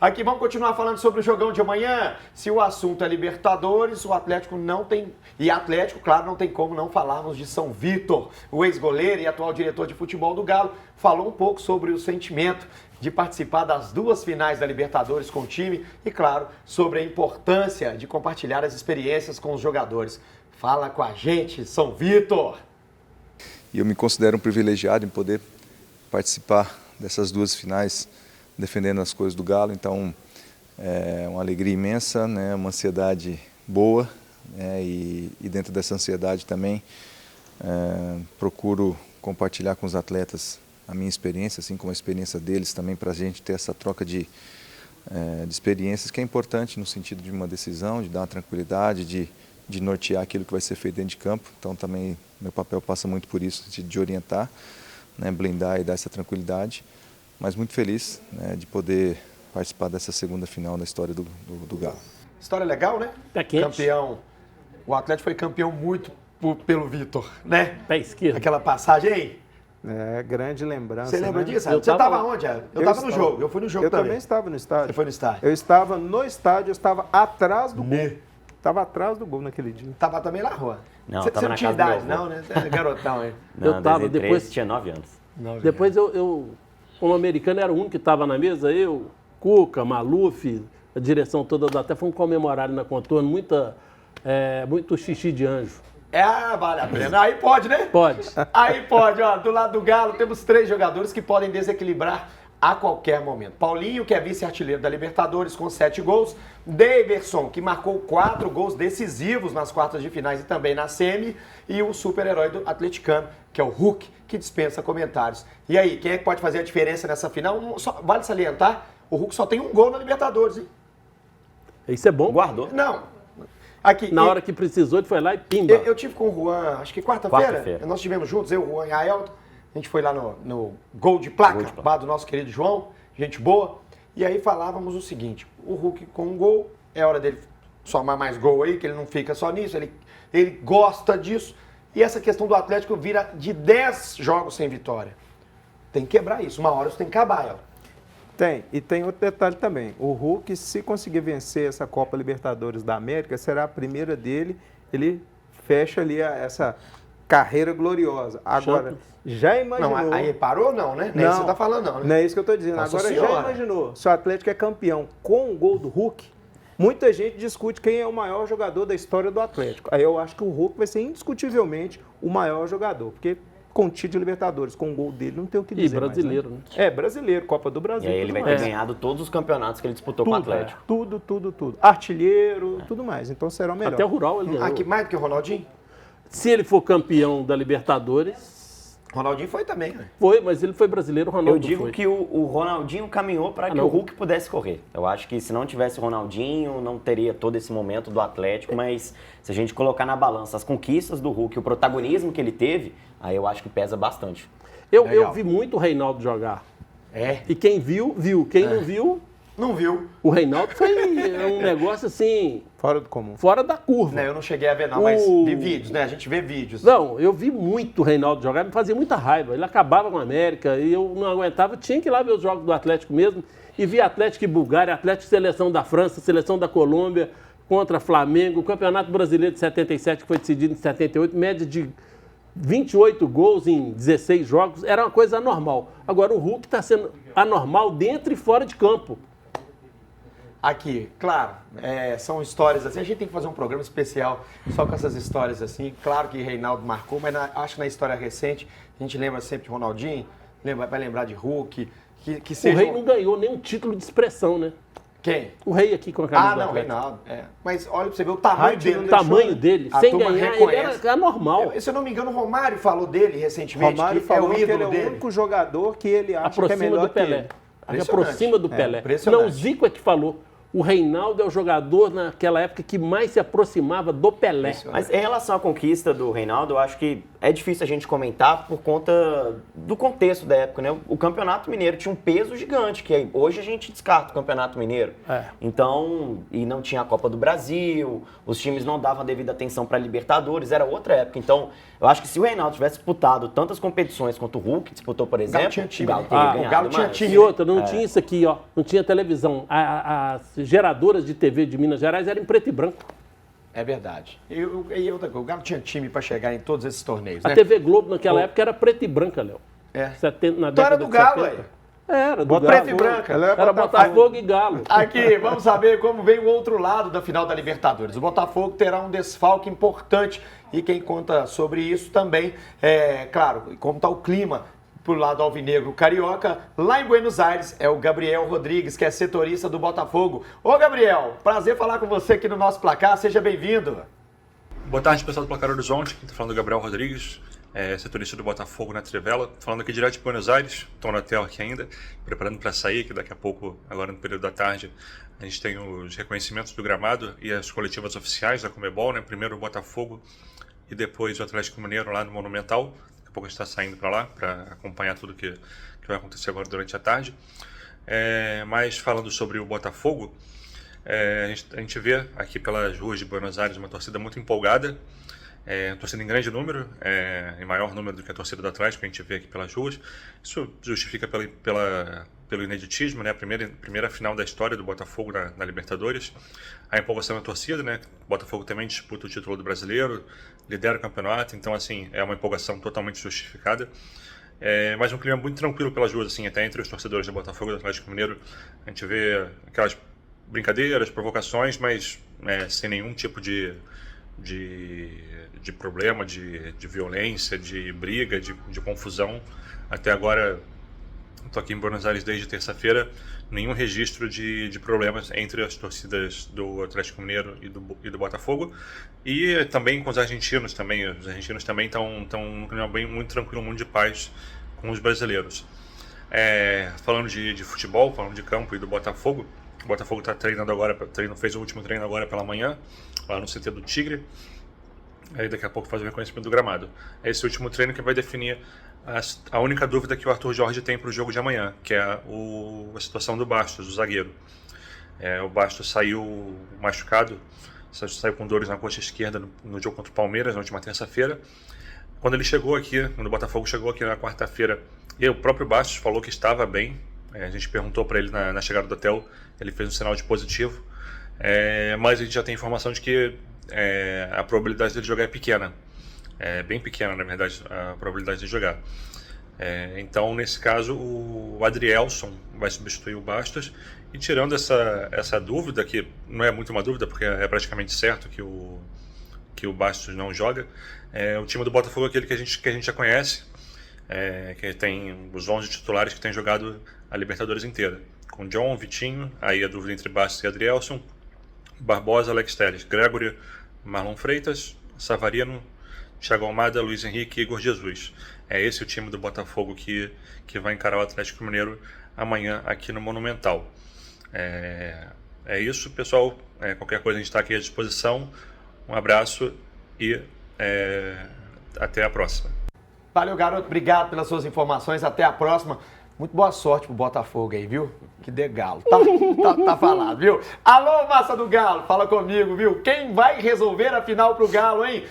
Aqui vamos continuar falando sobre o jogão de amanhã. Se o assunto é Libertadores, o Atlético não tem... E Atlético, claro, não tem como não falarmos de São Vítor. O ex-goleiro e atual diretor de futebol do Galo falou um pouco sobre o sentimento de participar das 2 finais da Libertadores com o time e, claro, sobre a importância de compartilhar as experiências com os jogadores. Fala com a gente, São Vítor! E eu me considero um privilegiado em poder participar dessas 2 finais, defendendo as cores do Galo. Então, é uma alegria imensa, né? Uma ansiedade boa, né? E dentro dessa ansiedade também procuro compartilhar com os atletas a minha experiência, assim como a experiência deles também, para a gente ter essa troca de experiências, que é importante no sentido de uma decisão, de dar uma tranquilidade, de nortear aquilo que vai ser feito dentro de campo. Então também meu papel passa muito por isso, de orientar, né, blindar e dar essa tranquilidade. Mas muito feliz, né, de poder participar dessa segunda final da história do Galo. História legal, né? Pé quente. Campeão. O Atlético foi campeão muito pelo Vitor, né? Pé esquerdo. Aquela passagem aí. Grande lembrança. Você lembra né? disso? Eu Você tava estava onde? Eu estava no jogo. Eu fui no jogo Eu também estava no estádio. Você foi no estádio? Eu estava no estádio, eu estava atrás do gol. Estava atrás do gol naquele dia. Tava também na rua. Não, você tava não na tinha casa do idade, meu avô. não, né? Você era garotão, hein? Não, Eu tava, 2013, depois- tinha 9 anos. Depois eu, como americano, era o único que estava na mesa, eu, Cuca, Maluf, a direção toda da até fomos comemorar ali na Contorno, muito xixi de anjo. Vale a pena. Aí pode, né? Pode. Aí pode, ó. Do lado do Galo temos 3 jogadores que podem desequilibrar a qualquer momento. Paulinho, que é vice-artilheiro da Libertadores com 7 gols. Daverson, que marcou 4 gols decisivos nas quartas de finais e também na semi. E o super-herói do atleticano, que é o Hulk, que dispensa comentários. E aí, quem é que pode fazer a diferença nessa final? Vale salientar, o Hulk só tem 1 gol na Libertadores, hein? Isso é bom. Guardou. Não. Aqui, Na hora que precisou, ele foi lá e pimba. Eu tive com o Juan, acho que quarta-feira. Quarta-feira. Nós estivemos juntos, eu, o Juan e a Ailton. A gente foi lá no Gol de Placa, bar do nosso querido João, gente boa. E aí falávamos o seguinte, o Hulk com 1 gol, é hora dele somar mais gol aí, que ele não fica só nisso, ele gosta disso. E essa questão do Atlético vira de 10 jogos sem vitória. Tem que quebrar isso, uma hora isso tem que acabar, ó. Tem, e tem outro detalhe também. O Hulk, se conseguir vencer essa Copa Libertadores da América, será a primeira dele, ele fecha ali essa carreira gloriosa. Agora, já imaginou... Não, aí parou não, né? Nem isso você tá falando não, né? Não é isso que eu estou dizendo. Nossa Agora, Senhora. já imaginou, se o Atlético é campeão com o gol do Hulk, muita gente discute quem é o maior jogador da história do Atlético. Aí eu acho que o Hulk vai ser indiscutivelmente o maior jogador, porque com o título de Libertadores, com o gol dele, não tem o que dizer E brasileiro, mais, né? Brasileiro, Copa do E Brasil. aí ele vai tudo ter mais. ganhado todos os campeonatos que ele disputou com o Atlético. Tudo. Artilheiro, tudo mais. Então será o melhor. Até o Rural ele ganhou. Aqui mais do que o Ronaldinho? Se ele for campeão da Libertadores, Ronaldinho foi também, né? foi, mas ele foi brasileiro, o Ronaldo Eu digo foi. que o Ronaldinho caminhou para que não. o Hulk pudesse correr. Eu acho que se não tivesse o Ronaldinho, não teria todo esse momento do Atlético, mas se a gente colocar na balança as conquistas do Hulk, o protagonismo que ele teve, aí eu acho que pesa bastante. Eu vi muito o Reinaldo jogar. É. E quem viu, viu. Quem não viu, Não viu. o Reinaldo foi um negócio assim, Fora do comum. fora da curva. Né, eu não cheguei a ver não, mas vi vídeos, né? A gente vê vídeos. Não, eu vi muito o Reinaldo jogar, me fazia muita raiva. Ele acabava com a América e eu não aguentava, tinha que ir lá ver os jogos do Atlético mesmo. E vi Atlético e Bulgária, Atlético Seleção da França, Seleção da Colômbia, contra Flamengo, o Campeonato Brasileiro de 77, que foi decidido em 78, média de 28 gols em 16 jogos, era uma coisa anormal. Agora o Hulk está sendo anormal dentro e fora de campo. Aqui, claro, são histórias assim, a gente tem que fazer um programa especial só com essas histórias assim. Claro que Reinaldo marcou, mas acho que na história recente a gente lembra sempre de Ronaldinho, vai lembrar de Hulk, que O seja... Rei não ganhou nenhum título de expressão, né? Quem? O Rei aqui com a camisa do Não, Atlético. Reinaldo. Mas olha pra você ver o tamanho Rádio dele. não O tamanho dele, A sem turma ganhar, ele reconhece. era anormal. Se eu não me engano, o Romário falou dele recentemente, Romário que falou é o que ele ídolo é o dele. único jogador que ele acha que é Aproxima melhor do que Pelé. ele. Impressionante. Aproxima do Pelé. impressionante. Não, o Zico é que falou. O Reinaldo é o jogador naquela época que mais se aproximava do Pelé. Mas em relação à conquista do Reinaldo, eu acho que é difícil a gente comentar por conta do contexto da época, né? O Campeonato Mineiro tinha um peso gigante, que hoje a gente descarta o Campeonato Mineiro. Então, e não tinha a Copa do Brasil, os times não davam a devida atenção para a Libertadores, era outra época. Então, eu acho que se o Reinaldo tivesse disputado tantas competições quanto o Hulk disputou, por exemplo, o Galo teria ganhado o Galo tinha mais. time. E outra, não tinha isso aqui, ó. Não tinha televisão. As geradoras de TV de Minas Gerais eram em preto e branco. É verdade. E outra coisa, o Galo tinha time para chegar em todos esses torneios, A né? TV Globo naquela época era preta e branca, Léo. É. 70, na Então era década do de Galo, 70. velho. Era, do Galo. Preta e branca. Era Botafogo e Galo. Aqui, vamos saber como vem o outro lado da final da Libertadores. O Botafogo terá um desfalque importante e quem conta sobre isso também é, claro, como está o clima pro lado alvinegro carioca, lá em Buenos Aires, é o Gabriel Rodrigues, que é setorista do Botafogo. Ô Gabriel, prazer falar com você aqui no nosso placar, seja bem-vindo. Boa tarde, pessoal do Placar Horizonte, aqui está falando o Gabriel Rodrigues, setorista do Botafogo na Trivela, falando aqui direto de Buenos Aires, estou no hotel aqui ainda, preparando para sair, que daqui a pouco, agora no período da tarde, a gente tem os reconhecimentos do gramado e as coletivas oficiais da Conmebol, né? Primeiro o Botafogo e depois o Atlético Mineiro lá no Monumental. Daqui a pouco a gente está saindo para lá para acompanhar tudo que vai acontecer agora durante a tarde. Mas falando sobre o Botafogo, a gente vê aqui pelas ruas de Buenos Aires uma torcida muito empolgada, torcida em grande número, em maior número do que a torcida do Atlético, a gente vê aqui pelas ruas. Isso justifica pelo ineditismo, né? A primeira final da história do Botafogo na Libertadores. A empolgação da torcida, né? O Botafogo também disputa o título do Brasileiro, lidera o campeonato, então assim, é uma empolgação totalmente justificada. Mas um clima muito tranquilo pelas ruas, assim, até entre os torcedores do Botafogo e do Atlético Mineiro. A gente vê aquelas brincadeiras, provocações, mas sem nenhum tipo de problema, de violência, de briga, de confusão. Até agora, estou aqui em Buenos Aires desde terça-feira, nenhum registro de problemas entre as torcidas do Atlético Mineiro e do Botafogo. E também com os argentinos também. Os argentinos também estão num clima muito tranquilo, muito de paz com os brasileiros. Falando de futebol, falando de campo e do Botafogo, o Botafogo está treinando agora, fez o último treino agora pela manhã, lá no CT do Tigre. Aí daqui a pouco faz o reconhecimento do gramado. É esse último treino que vai definir a única dúvida que o Arthur Jorge tem para o jogo de amanhã, que é a situação do Bastos, o zagueiro. O Bastos saiu machucado, saiu com dores na coxa esquerda no jogo contra o Palmeiras, na última terça-feira. Quando o Botafogo chegou aqui na quarta-feira, e o próprio Bastos falou que estava bem. A gente perguntou para ele na chegada do hotel, ele fez um sinal de positivo, mas a gente já tem informação de que a probabilidade dele jogar é pequena. Bem pequena, na verdade, a probabilidade de jogar. Então, nesse caso, o Adrielson vai substituir o Bastos. E tirando essa dúvida, que não é muito uma dúvida, porque é praticamente certo que o Bastos não joga, o time do Botafogo é aquele que a gente já conhece, que tem os 11 titulares que têm jogado a Libertadores inteira. Com John, Vitinho, aí a dúvida entre Bastos e Adrielson, Barbosa, Alex Telles, Gregory, Marlon Freitas, Savarino, Thiago Almada, Luiz Henrique e Igor Jesus. É esse o time do Botafogo que vai encarar o Atlético Mineiro amanhã aqui no Monumental. É isso, pessoal. Qualquer coisa a gente está aqui à disposição. Um abraço e até a próxima. Valeu, garoto. Obrigado pelas suas informações. Até a próxima. Muito boa sorte pro Botafogo aí, viu? Que dê galo. Tá falado, viu? Alô, massa do Galo, fala comigo, viu? Quem vai resolver a final pro Galo, hein?